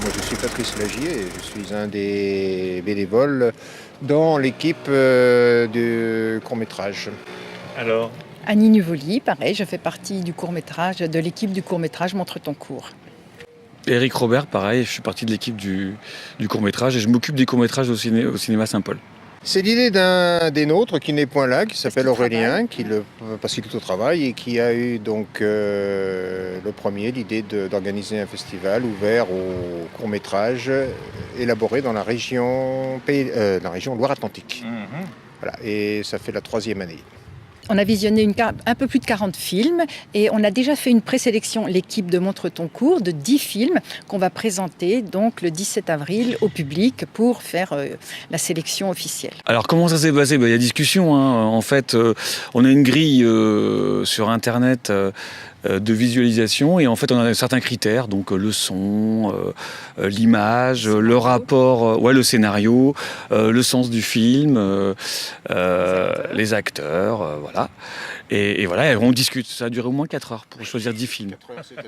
Moi, je suis Patrice Lagier et je suis un des bénévoles dans l'équipe du court-métrage. Alors, Annie Nuvoli, pareil, je fais partie de l'équipe du court-métrage Montre ton cours. Éric Robert, pareil, je suis partie de l'équipe du court-métrage et je m'occupe des courts-métrages au cinéma Saint-Paul. C'est l'idée d'un des nôtres qui n'est point là, qui s'appelle qu'il Aurélien, parce qu'il est au travail et qui a eu donc le premier l'idée d'organiser un festival ouvert au court-métrage élaboré dans la région Loire-Atlantique. Voilà, et ça fait la 3e année. On a visionné un peu plus de 40 films et on a déjà fait une présélection, l'équipe de Montre ton cours, de 10 films qu'on va présenter donc le 17 avril au public pour faire la sélection officielle. Alors comment ça s'est passé ? Il y a discussion, hein. En fait, on a une grille sur Internet de visualisation et en fait on a certains critères, donc le son, l'image, le rapport, le scénario, le sens du film, les acteurs, voilà. Et voilà, on discute, ça a duré au moins 4 heures pour choisir 10 films.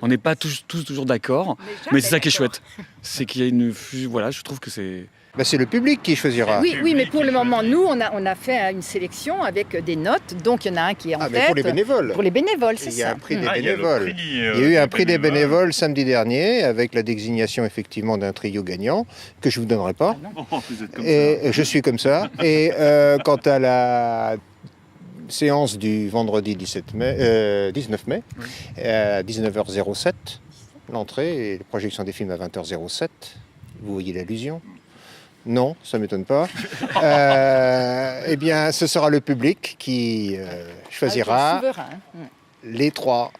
On n'est pas tous toujours d'accord, mais c'est ça qui est chouette. C'est qu'il y a je trouve que c'est... C'est le public qui choisira. Oui, mais pour le moment, nous, on a fait une sélection avec des notes. Donc, il y en a un qui est en tête. Pour les bénévoles. Pour les bénévoles, c'est ça. Il y a un prix des bénévoles. Il y a eu un prix des bénévoles samedi dernier avec la désignation effectivement d'un trio gagnant que je ne vous donnerai pas. Vous êtes comme Et je suis comme ça. Et quant à la séance du vendredi 19 mai, à 19h07, l'entrée et la projection des films à 20h07. Vous voyez l'allusion ? Non, ça ne m'étonne pas. Eh bien, ce sera le public qui choisira les 3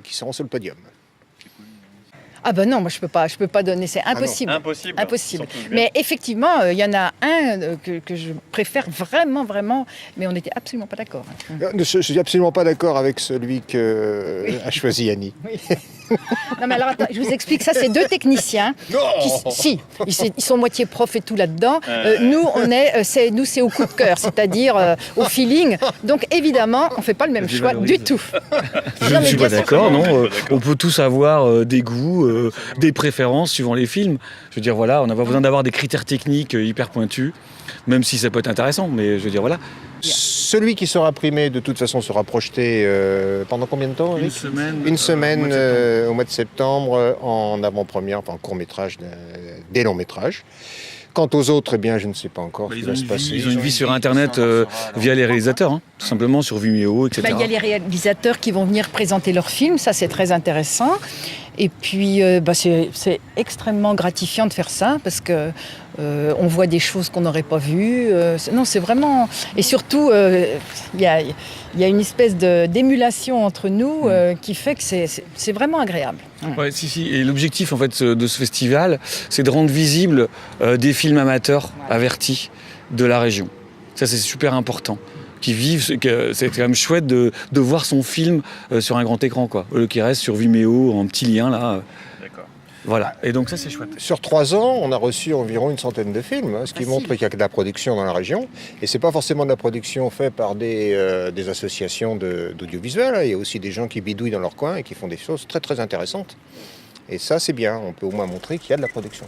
qui seront sur le podium. Ah ben non, moi je peux pas donner, c'est impossible. Impossible. Mais effectivement, il y en a un que je préfère vraiment, mais on n'était absolument pas d'accord. Je suis absolument pas d'accord avec celui que a choisi Annie. Oui. Non mais alors attends, je vous explique, ça c'est 2 techniciens. Ils sont moitié profs et tout là-dedans. Nous c'est au coup de cœur, c'est-à-dire au feeling. Donc évidemment, on fait pas le même choix du tout. Je ne suis pas d'accord, non. On peut tous avoir des goûts, des préférences suivant les films. Je veux dire, voilà, on n'a pas besoin d'avoir des critères techniques hyper pointus, même si ça peut être intéressant, mais je veux dire, voilà. Celui qui sera primé, de toute façon, sera projeté pendant combien de temps, Eric ? Une semaine au mois de septembre, en avant-première, en court-métrage, des longs-métrages. Quant aux autres, eh bien, je ne sais pas encore ce qui va se passer. Ils ont une vie sur Internet via les réalisateurs, hein, tout simplement sur Vimeo, etc. Il y a les réalisateurs qui vont venir présenter leurs films, ça c'est très intéressant. Et puis c'est extrêmement gratifiant de faire ça parce que on voit des choses qu'on n'aurait pas vues. Non, c'est vraiment... Et surtout, il y a une espèce d'émulation entre nous qui fait que c'est vraiment agréable. Ouais, si. Et l'objectif en fait de ce festival, c'est de rendre visibles des films amateurs avertis de la région. Ça, c'est super important. Qui vivent, c'est quand même chouette de voir son film sur un grand écran, quoi. Qui reste sur Vimeo en petit lien là. D'accord. Voilà. Et donc ça, c'est chouette. Sur 3 ans, on a reçu environ une centaine de films, ce qui montre qu'il y a de la production dans la région. Et c'est pas forcément de la production faite par des associations d'audiovisuel. Il y a aussi des gens qui bidouillent dans leur coin et qui font des choses très très intéressantes. Et ça, c'est bien. On peut au moins montrer qu'il y a de la production.